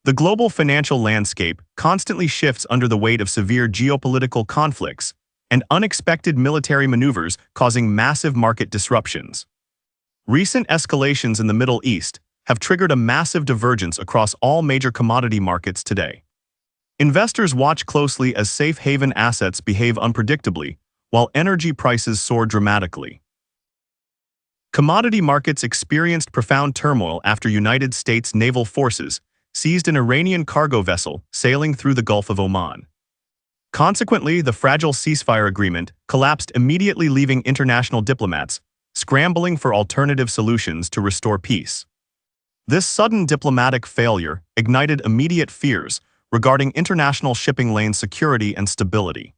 The global financial landscape constantly shifts under the weight of severe geopolitical conflicts and unexpected military maneuvers causing massive market disruptions. Recent escalations in the Middle East have triggered a massive divergence across all major commodity markets today. Investors watch closely as safe haven assets behave unpredictably, while energy prices soar dramatically. Commodity markets experienced profound turmoil after United States naval forces seized an Iranian cargo vessel sailing through the Gulf of Oman. Consequently, the fragile ceasefire agreement collapsed, immediately leaving international diplomats scrambling for alternative solutions to restore peace. This sudden diplomatic failure ignited immediate fears regarding international shipping lane security and stability.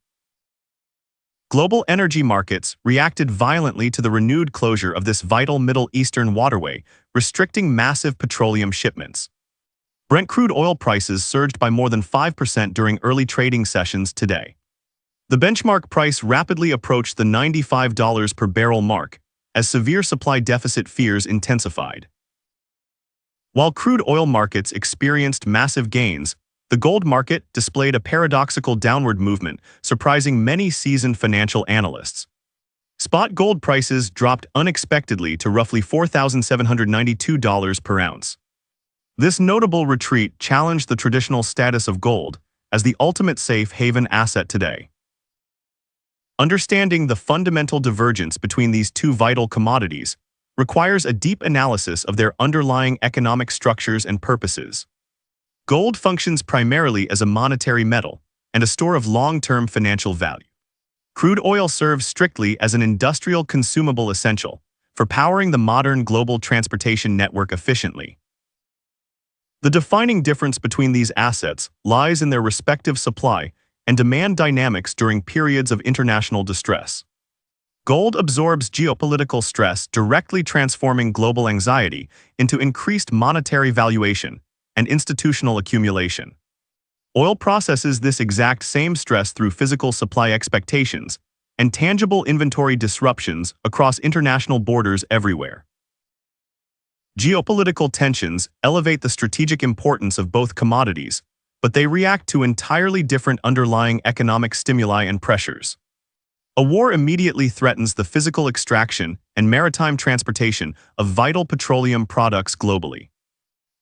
Global energy markets reacted violently to the renewed closure of this vital Middle Eastern waterway, restricting massive petroleum shipments. Brent crude oil prices surged by more than 5% during early trading sessions today. The benchmark price rapidly approached the $95 per barrel mark as severe supply deficit fears intensified. While crude oil markets experienced massive gains, the gold market displayed a paradoxical downward movement, surprising many seasoned financial analysts. Spot gold prices dropped unexpectedly to roughly $4,792 per ounce. This notable retreat challenged the traditional status of gold as the ultimate safe haven asset today. Understanding the fundamental divergence between these two vital commodities requires a deep analysis of their underlying economic structures and purposes. Gold functions primarily as a monetary metal and a store of long-term financial value. Crude oil serves strictly as an industrial consumable essential for powering the modern global transportation network efficiently. The defining difference between these assets lies in their respective supply and demand dynamics during periods of international distress. Gold absorbs geopolitical stress, directly transforming global anxiety into increased monetary valuation and institutional accumulation. Oil processes this exact same stress through physical supply expectations and tangible inventory disruptions across international borders everywhere. Geopolitical tensions elevate the strategic importance of both commodities, but they react to entirely different underlying economic stimuli and pressures. A war immediately threatens the physical extraction and maritime transportation of vital petroleum products globally.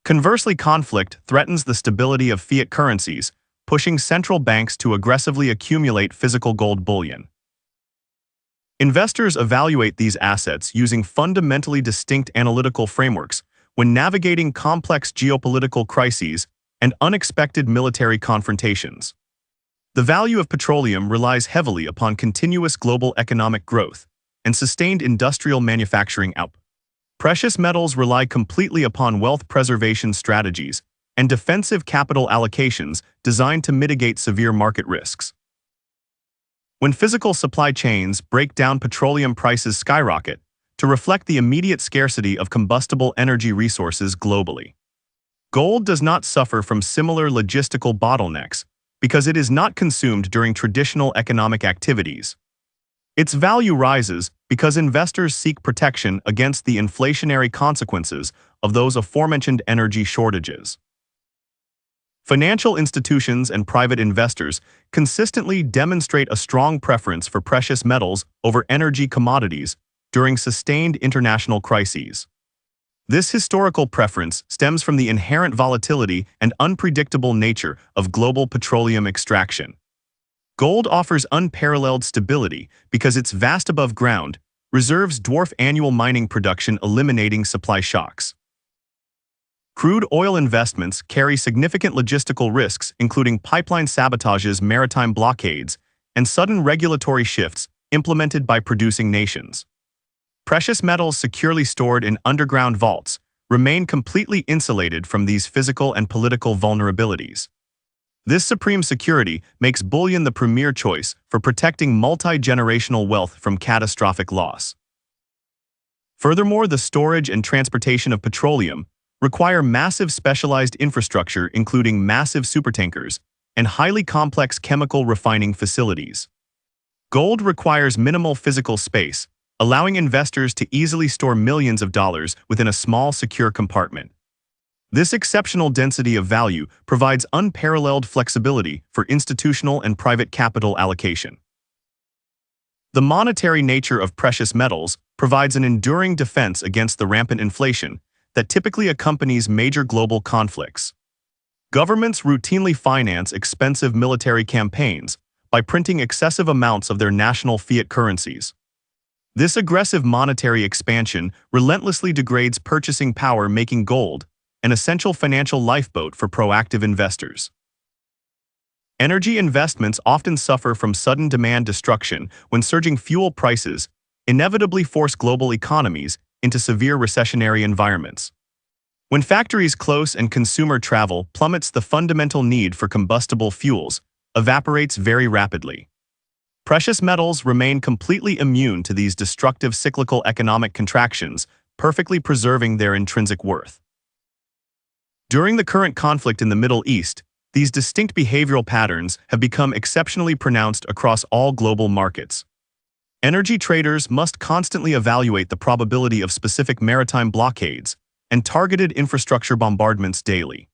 Conversely, conflict threatens the stability of fiat currencies, pushing central banks to aggressively accumulate physical gold bullion. Investors evaluate these assets using fundamentally distinct analytical frameworks when navigating complex geopolitical crises and unexpected military confrontations. The value of petroleum relies heavily upon continuous global economic growth and sustained industrial manufacturing output. Precious metals rely completely upon wealth preservation strategies and defensive capital allocations designed to mitigate severe market risks. When physical supply chains break down, petroleum prices skyrocket to reflect the immediate scarcity of combustible energy resources globally. Gold does not suffer from similar logistical bottlenecks because it is not consumed during traditional economic activities. Its value rises because investors seek protection against the inflationary consequences of those aforementioned energy shortages. Financial institutions and private investors consistently demonstrate a strong preference for precious metals over energy commodities during sustained international crises. This historical preference stems from the inherent volatility and unpredictable nature of global petroleum extraction. Gold offers unparalleled stability because its vast above-ground reserves dwarf annual mining production, eliminating supply shocks. Crude oil investments carry significant logistical risks, including pipeline sabotages, maritime blockades, and sudden regulatory shifts implemented by producing nations. Precious metals securely stored in underground vaults remain completely insulated from these physical and political vulnerabilities. This supreme security makes bullion the premier choice for protecting multi-generational wealth from catastrophic loss. Furthermore, the storage and transportation of petroleum require massive specialized infrastructure, including massive supertankers and highly complex chemical refining facilities. Gold requires minimal physical space, allowing investors to easily store millions of dollars within a small, secure compartment. This exceptional density of value provides unparalleled flexibility for institutional and private capital allocation. The monetary nature of precious metals provides an enduring defense against the rampant inflation that typically accompanies major global conflicts. Governments routinely finance expensive military campaigns by printing excessive amounts of their national fiat currencies. This aggressive monetary expansion relentlessly degrades purchasing power, making gold an essential financial lifeboat for proactive investors. Energy investments often suffer from sudden demand destruction when surging fuel prices inevitably force global economies into severe recessionary environments. When factories close and consumer travel plummets, the fundamental need for combustible fuels evaporates very rapidly. Precious metals remain completely immune to these destructive cyclical economic contractions, perfectly preserving their intrinsic worth. During the current conflict in the Middle East, these distinct behavioral patterns have become exceptionally pronounced across all global markets. Energy traders must constantly evaluate the probability of specific maritime blockades and targeted infrastructure bombardments daily.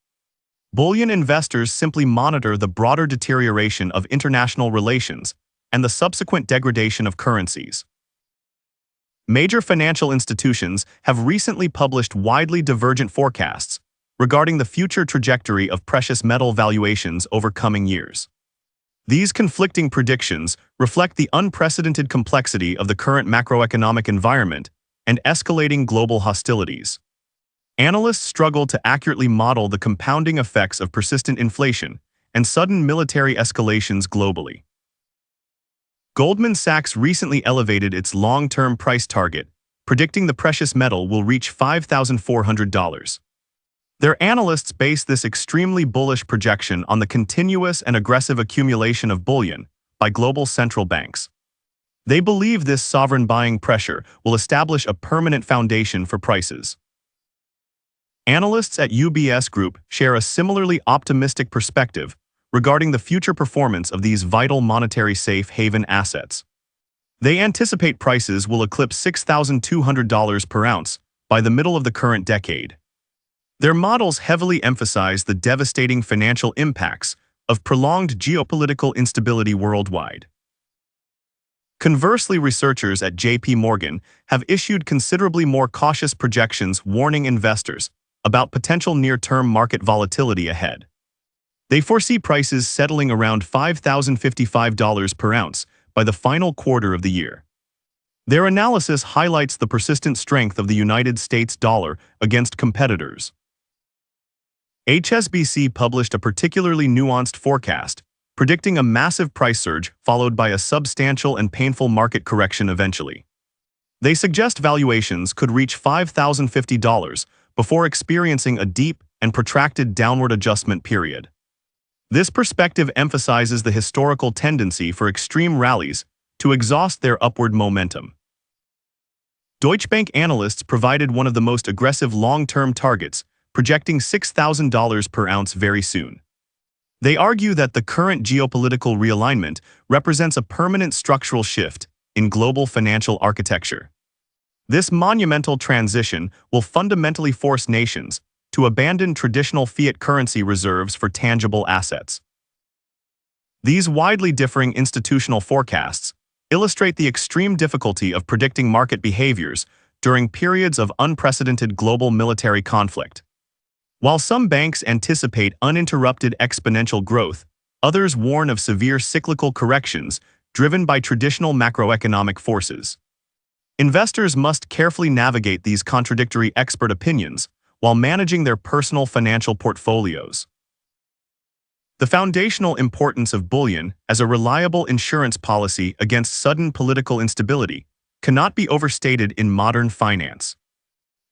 Bullion investors simply monitor the broader deterioration of international relations and the subsequent degradation of currencies. Major financial institutions have recently published widely divergent forecasts regarding the future trajectory of precious metal valuations over coming years. These conflicting predictions reflect the unprecedented complexity of the current macroeconomic environment and escalating global hostilities. Analysts struggle to accurately model the compounding effects of persistent inflation and sudden military escalations globally. Goldman Sachs recently elevated its long-term price target, predicting the precious metal will reach $5,400. Their analysts base this extremely bullish projection on the continuous and aggressive accumulation of bullion by global central banks. They believe this sovereign buying pressure will establish a permanent foundation for prices. Analysts at UBS Group share a similarly optimistic perspective regarding the future performance of these vital monetary safe haven assets. They anticipate prices will eclipse $6,200 per ounce by the middle of the current decade. Their models heavily emphasize the devastating financial impacts of prolonged geopolitical instability worldwide. Conversely, researchers at J.P. Morgan have issued considerably more cautious projections warning investors about potential near-term market volatility ahead. They foresee prices settling around $5,055 per ounce by the final quarter of the year. Their analysis highlights the persistent strength of the United States dollar against competitors. HSBC published a particularly nuanced forecast, predicting a massive price surge followed by a substantial and painful market correction eventually. They suggest valuations could reach $5,050 before experiencing a deep and protracted downward adjustment period. This perspective emphasizes the historical tendency for extreme rallies to exhaust their upward momentum. Deutsche Bank analysts provided one of the most aggressive long-term targets, projecting $6,000 per ounce very soon. They argue that the current geopolitical realignment represents a permanent structural shift in global financial architecture. This monumental transition will fundamentally force nations to abandon traditional fiat currency reserves for tangible assets. These widely differing institutional forecasts illustrate the extreme difficulty of predicting market behaviors during periods of unprecedented global military conflict. While some banks anticipate uninterrupted exponential growth, others warn of severe cyclical corrections driven by traditional macroeconomic forces. Investors must carefully navigate these contradictory expert opinions while managing their personal financial portfolios. The foundational importance of bullion as a reliable insurance policy against sudden political instability cannot be overstated in modern finance.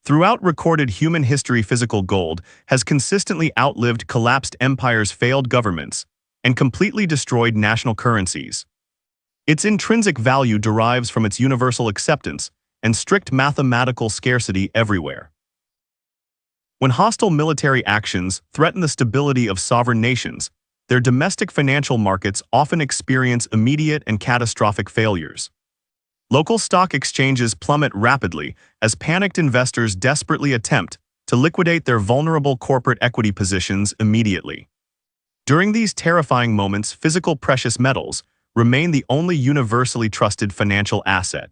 Throughout recorded human history, physical gold has consistently outlived collapsed empires, failed governments, and completely destroyed national currencies. Its intrinsic value derives from its universal acceptance and strict mathematical scarcity everywhere. When hostile military actions threaten the stability of sovereign nations, their domestic financial markets often experience immediate and catastrophic failures. Local stock exchanges plummet rapidly as panicked investors desperately attempt to liquidate their vulnerable corporate equity positions immediately. During these terrifying moments, physical precious metals remain the only universally trusted financial asset.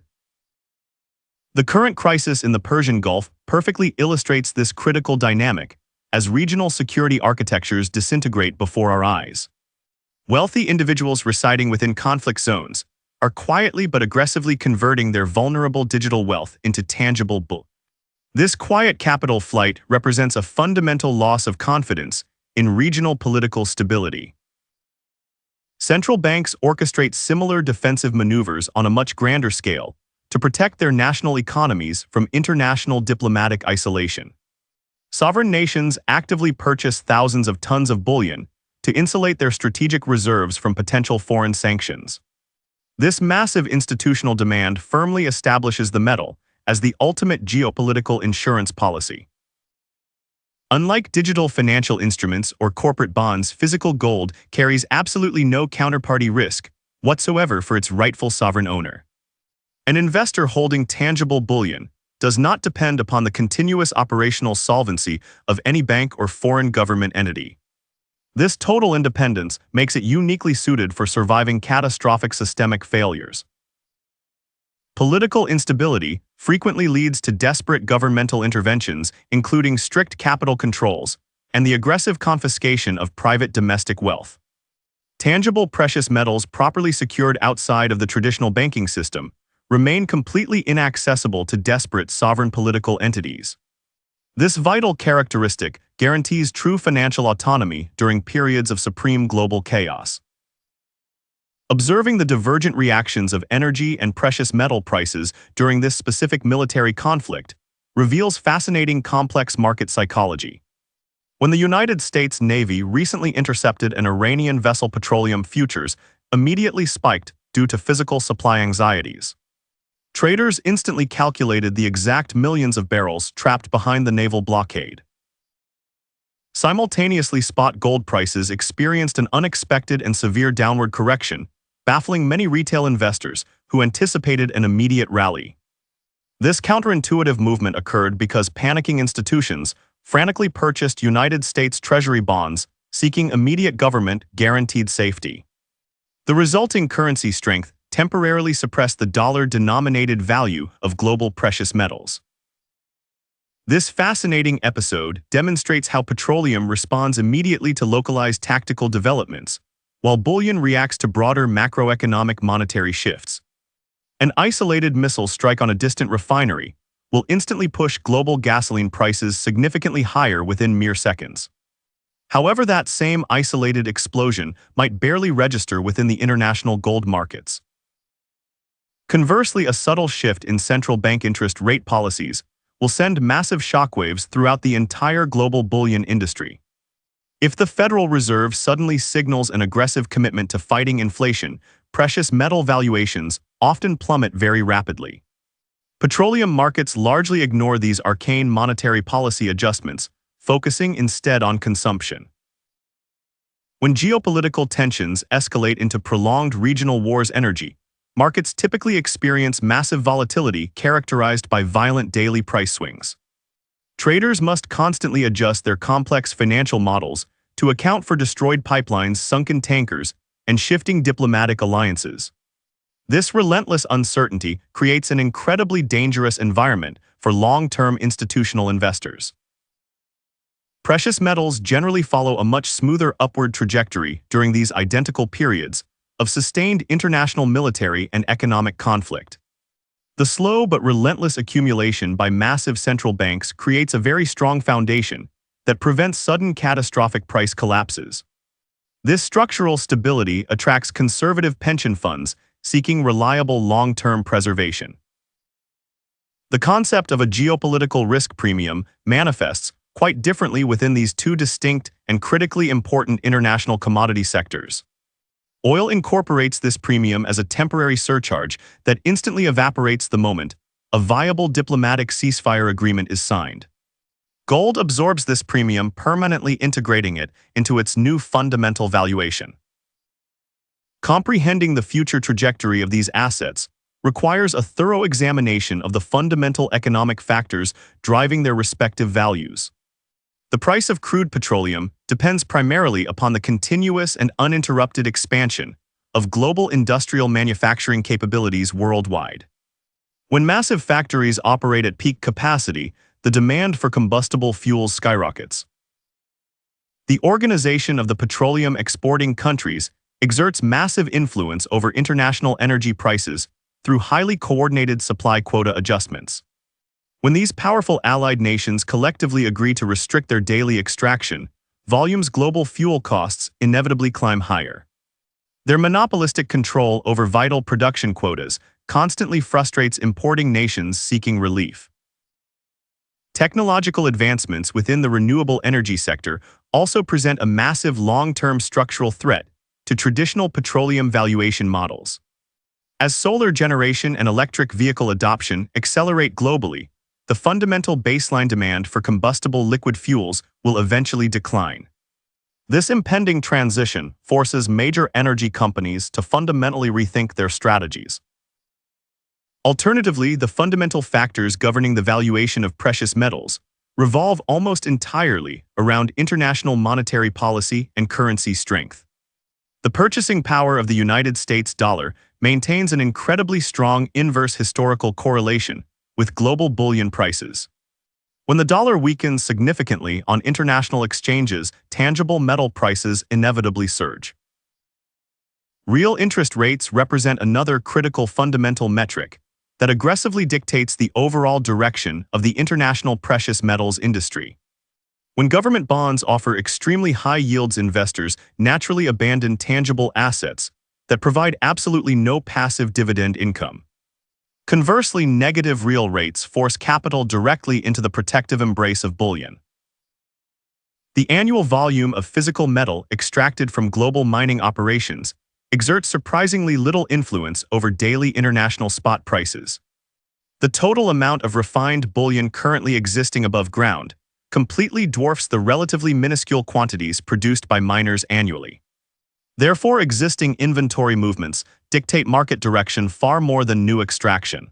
The current crisis in the Persian Gulf perfectly illustrates this critical dynamic as regional security architectures disintegrate before our eyes. Wealthy individuals residing within conflict zones are quietly but aggressively converting their vulnerable digital wealth into tangible bullion. This quiet capital flight represents a fundamental loss of confidence in regional political stability. Central banks orchestrate similar defensive maneuvers on a much grander scale to protect their national economies from international diplomatic isolation. Sovereign nations actively purchase thousands of tons of bullion to insulate their strategic reserves from potential foreign sanctions. This massive institutional demand firmly establishes the metal as the ultimate geopolitical insurance policy. Unlike digital financial instruments or corporate bonds, physical gold carries absolutely no counterparty risk whatsoever for its rightful sovereign owner. An investor holding tangible bullion does not depend upon the continuous operational solvency of any bank or foreign government entity. This total independence makes it uniquely suited for surviving catastrophic systemic failures. Political instability frequently leads to desperate governmental interventions, including strict capital controls and the aggressive confiscation of private domestic wealth. Tangible precious metals properly secured outside of the traditional banking system remain completely inaccessible to desperate sovereign political entities. This vital characteristic guarantees true financial autonomy during periods of supreme global chaos. Observing the divergent reactions of energy and precious metal prices during this specific military conflict reveals fascinating complex market psychology. When the United States Navy recently intercepted an Iranian vessel, petroleum futures immediately spiked due to physical supply anxieties. Traders instantly calculated the exact millions of barrels trapped behind the naval blockade. Simultaneously, spot gold prices experienced an unexpected and severe downward correction, baffling many retail investors who anticipated an immediate rally. This counterintuitive movement occurred because panicking institutions frantically purchased United States Treasury bonds, seeking immediate government-guaranteed safety. The resulting currency strength temporarily suppressed the dollar-denominated value of global precious metals. This fascinating episode demonstrates how petroleum responds immediately to localized tactical developments, while bullion reacts to broader macroeconomic monetary shifts. An isolated missile strike on a distant refinery will instantly push global gasoline prices significantly higher within mere seconds. However, that same isolated explosion might barely register within the international gold markets. Conversely, a subtle shift in central bank interest rate policies will send massive shockwaves throughout the entire global bullion industry. If the Federal Reserve suddenly signals an aggressive commitment to fighting inflation, precious metal valuations often plummet very rapidly. Petroleum markets largely ignore these arcane monetary policy adjustments, focusing instead on consumption. When geopolitical tensions escalate into prolonged regional wars, energy markets typically experience massive volatility characterized by violent daily price swings. Traders must constantly adjust their complex financial models to account for destroyed pipelines, sunken tankers, and shifting diplomatic alliances. This relentless uncertainty creates an incredibly dangerous environment for long-term institutional investors. Precious metals generally follow a much smoother upward trajectory during these identical periods of sustained international military and economic conflict. The slow but relentless accumulation by massive central banks creates a very strong foundation that prevents sudden catastrophic price collapses. This structural stability attracts conservative pension funds seeking reliable long-term preservation. The concept of a geopolitical risk premium manifests quite differently within these two distinct and critically important international commodity sectors. Oil incorporates this premium as a temporary surcharge that instantly evaporates the moment a viable diplomatic ceasefire agreement is signed. Gold absorbs this premium, permanently integrating it into its new fundamental valuation. Comprehending the future trajectory of these assets requires a thorough examination of the fundamental economic factors driving their respective values. The price of crude petroleum depends primarily upon the continuous and uninterrupted expansion of global industrial manufacturing capabilities worldwide. When massive factories operate at peak capacity, the demand for combustible fuels skyrockets. The organization of the petroleum exporting countries exerts massive influence over international energy prices through highly coordinated supply quota adjustments. When these powerful allied nations collectively agree to restrict their daily extraction, volumes global fuel costs inevitably climb higher. Their monopolistic control over vital production quotas constantly frustrates importing nations seeking relief. Technological advancements within the renewable energy sector also present a massive long-term structural threat to traditional petroleum valuation models. As solar generation and electric vehicle adoption accelerate globally, the fundamental baseline demand for combustible liquid fuels will eventually decline. This impending transition forces major energy companies to fundamentally rethink their strategies. Alternatively, the fundamental factors governing the valuation of precious metals revolve almost entirely around international monetary policy and currency strength. The purchasing power of the United States dollar maintains an incredibly strong inverse historical correlation with global bullion prices. When the dollar weakens significantly on international exchanges, tangible metal prices inevitably surge. Real interest rates represent another critical fundamental metric that aggressively dictates the overall direction of the international precious metals industry. When government bonds offer extremely high yields, investors naturally abandon tangible assets that provide absolutely no passive dividend income. Conversely, negative real rates force capital directly into the protective embrace of bullion. The annual volume of physical metal extracted from global mining operations exerts surprisingly little influence over daily international spot prices. The total amount of refined bullion currently existing above ground completely dwarfs the relatively minuscule quantities produced by miners annually. Therefore, existing inventory movements dictate market direction far more than new extraction.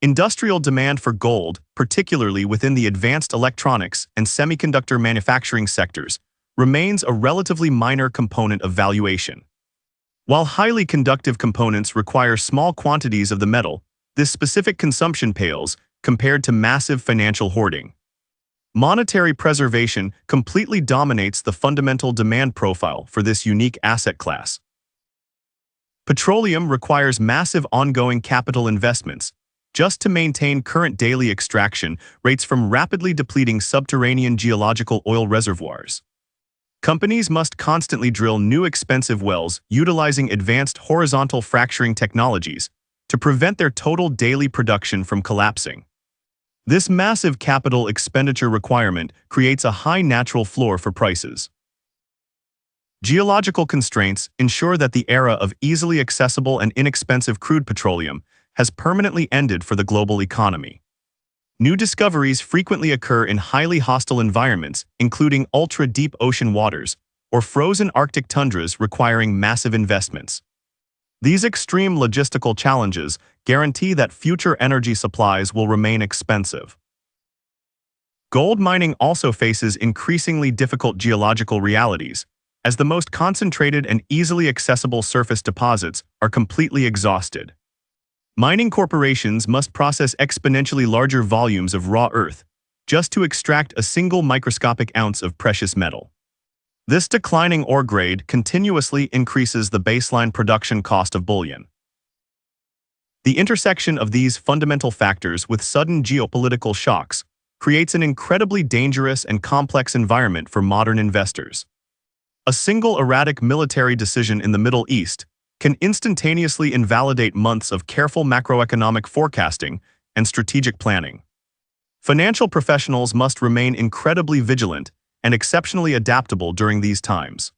Industrial demand for gold, particularly within the advanced electronics and semiconductor manufacturing sectors, remains a relatively minor component of valuation. While highly conductive components require small quantities of the metal, this specific consumption pales compared to massive financial hoarding. Monetary preservation completely dominates the fundamental demand profile for this unique asset class. Petroleum requires massive ongoing capital investments just to maintain current daily extraction rates from rapidly depleting subterranean geological oil reservoirs. Companies must constantly drill new expensive wells utilizing advanced horizontal fracturing technologies to prevent their total daily production from collapsing. This massive capital expenditure requirement creates a high natural floor for prices. Geological constraints ensure that the era of easily accessible and inexpensive crude petroleum has permanently ended for the global economy. New discoveries frequently occur in highly hostile environments, including ultra-deep ocean waters or frozen Arctic tundras requiring massive investments. These extreme logistical challenges guarantee that future energy supplies will remain expensive. Gold mining also faces increasingly difficult geological realities, as the most concentrated and easily accessible surface deposits are completely exhausted. Mining corporations must process exponentially larger volumes of raw earth just to extract a single microscopic ounce of precious metal. This declining ore grade continuously increases the baseline production cost of bullion. The intersection of these fundamental factors with sudden geopolitical shocks creates an incredibly dangerous and complex environment for modern investors. A single erratic military decision in the Middle East can instantaneously invalidate months of careful macroeconomic forecasting and strategic planning. Financial professionals must remain incredibly vigilant and exceptionally adaptable during these times.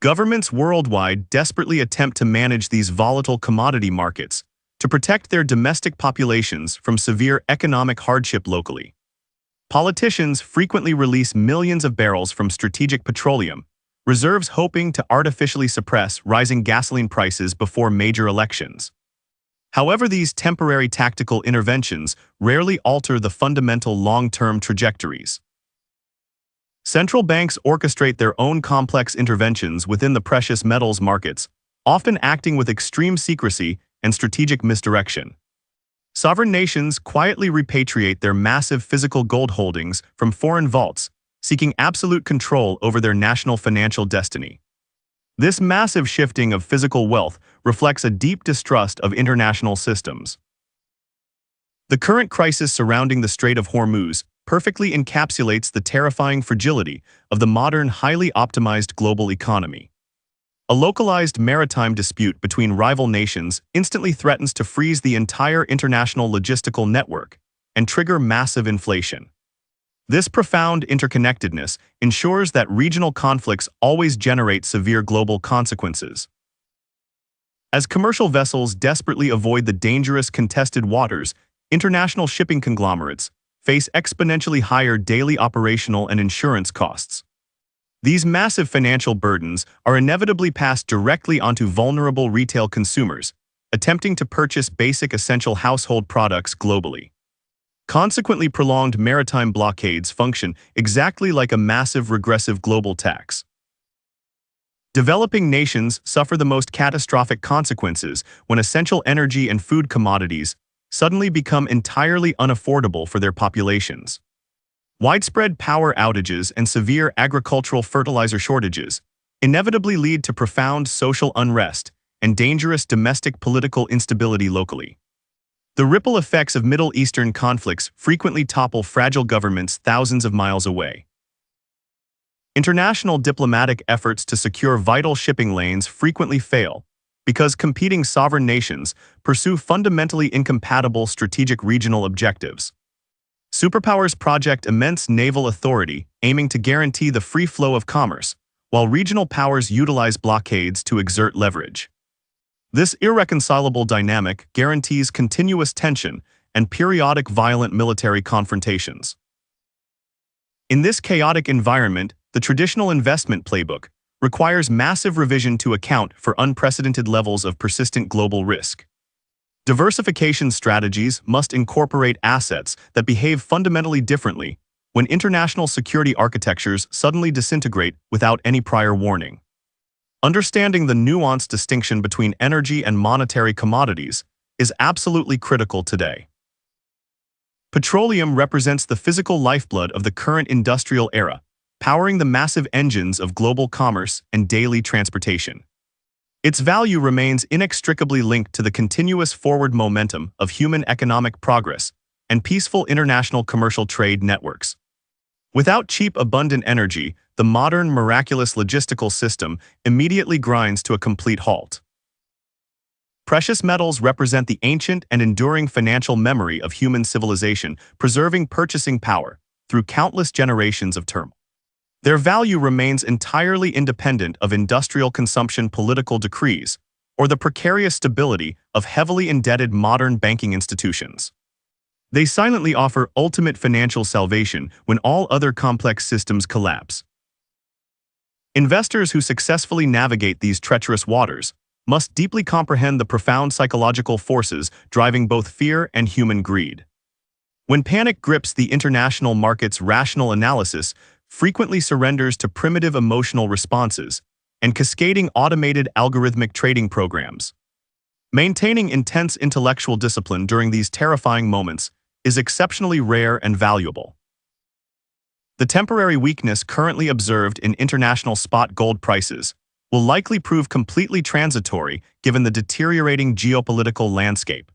Governments worldwide desperately attempt to manage these volatile commodity markets to protect their domestic populations from severe economic hardship locally. Politicians frequently release millions of barrels from strategic petroleum reserves hoping to artificially suppress rising gasoline prices before major elections. However, these temporary tactical interventions rarely alter the fundamental long-term trajectories. Central banks orchestrate their own complex interventions within the precious metals markets, often acting with extreme secrecy and strategic misdirection. Sovereign nations quietly repatriate their massive physical gold holdings from foreign vaults, seeking absolute control over their national financial destiny. This massive shifting of physical wealth reflects a deep distrust of international systems. The current crisis surrounding the Strait of Hormuz perfectly encapsulates the terrifying fragility of the modern, highly optimized global economy. A localized maritime dispute between rival nations instantly threatens to freeze the entire international logistical network and trigger massive inflation. This profound interconnectedness ensures that regional conflicts always generate severe global consequences. As commercial vessels desperately avoid the dangerous contested waters, international shipping conglomerates face exponentially higher daily operational and insurance costs. These massive financial burdens are inevitably passed directly onto vulnerable retail consumers, attempting to purchase basic essential household products globally. Consequently, prolonged maritime blockades function exactly like a massive regressive global tax. Developing nations suffer the most catastrophic consequences when essential energy and food commodities suddenly become entirely unaffordable for their populations. Widespread power outages and severe agricultural fertilizer shortages inevitably lead to profound social unrest and dangerous domestic political instability locally. The ripple effects of Middle Eastern conflicts frequently topple fragile governments thousands of miles away. International diplomatic efforts to secure vital shipping lanes frequently fail because competing sovereign nations pursue fundamentally incompatible strategic regional objectives. Superpowers project immense naval authority, aiming to guarantee the free flow of commerce, while regional powers utilize blockades to exert leverage. This irreconcilable dynamic guarantees continuous tension and periodic violent military confrontations. In this chaotic environment, the traditional investment playbook requires massive revision to account for unprecedented levels of persistent global risk. Diversification strategies must incorporate assets that behave fundamentally differently when international security architectures suddenly disintegrate without any prior warning. Understanding the nuanced distinction between energy and monetary commodities is absolutely critical today. Petroleum represents the physical lifeblood of the current industrial era, powering the massive engines of global commerce and daily transportation. Its value remains inextricably linked to the continuous forward momentum of human economic progress and peaceful international commercial trade networks. Without cheap, abundant energy, the modern, miraculous logistical system immediately grinds to a complete halt. Precious metals represent the ancient and enduring financial memory of human civilization, preserving purchasing power through countless generations of turmoil. Their value remains entirely independent of industrial consumption political decrees or the precarious stability of heavily indebted modern banking institutions. They silently offer ultimate financial salvation when all other complex systems collapse. Investors who successfully navigate these treacherous waters must deeply comprehend the profound psychological forces driving both fear and human greed. When panic grips the international market's rational analysis frequently surrenders to primitive emotional responses and cascading automated algorithmic trading programs. Maintaining intense intellectual discipline during these terrifying moments is exceptionally rare and valuable. The temporary weakness currently observed in international spot gold prices will likely prove completely transitory given the deteriorating geopolitical landscape.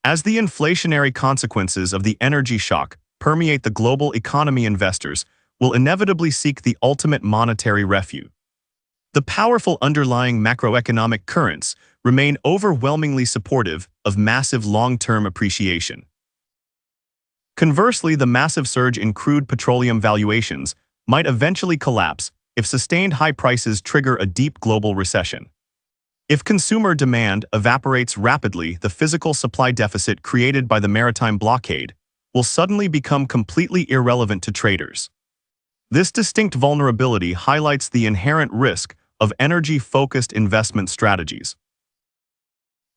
As the inflationary consequences of the energy shock permeate the global economy, investors will inevitably seek the ultimate monetary refuge. The powerful underlying macroeconomic currents remain overwhelmingly supportive of massive long-term appreciation. Conversely, the massive surge in crude petroleum valuations might eventually collapse if sustained high prices trigger a deep global recession. If consumer demand evaporates rapidly, the physical supply deficit created by the maritime blockade will suddenly become completely irrelevant to traders. This distinct vulnerability highlights the inherent risk of energy-focused investment strategies.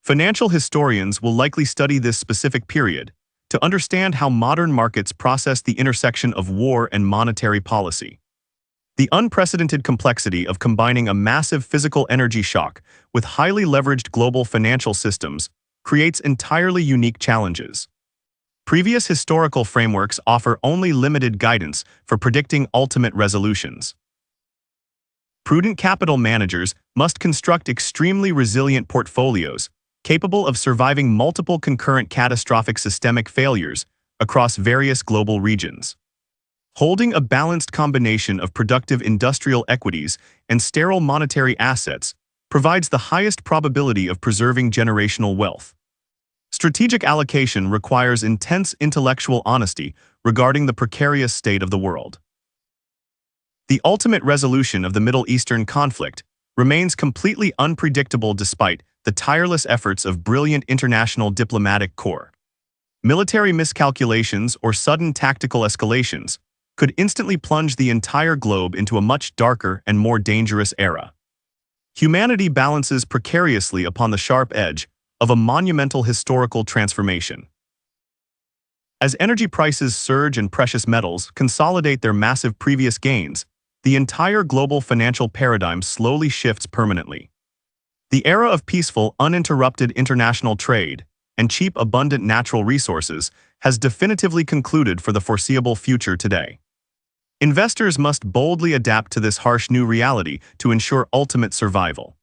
Financial historians will likely study this specific period to understand how modern markets process the intersection of war and monetary policy. The unprecedented complexity of combining a massive physical energy shock with highly leveraged global financial systems creates entirely unique challenges. Previous historical frameworks offer only limited guidance for predicting ultimate resolutions. Prudent capital managers must construct extremely resilient portfolios capable of surviving multiple concurrent catastrophic systemic failures across various global regions. Holding a balanced combination of productive industrial equities and sterile monetary assets provides the highest probability of preserving generational wealth. Strategic allocation requires intense intellectual honesty regarding the precarious state of the world. The ultimate resolution of the Middle Eastern conflict remains completely unpredictable despite the tireless efforts of brilliant international diplomatic corps. Military miscalculations or sudden tactical escalations could instantly plunge the entire globe into a much darker and more dangerous era. Humanity balances precariously upon the sharp edge of a monumental historical transformation. As energy prices surge and precious metals consolidate their massive previous gains, the entire global financial paradigm slowly shifts permanently. The era of peaceful, uninterrupted international trade and cheap, abundant natural resources has definitively concluded for the foreseeable future today. Investors must boldly adapt to this harsh new reality to ensure ultimate survival.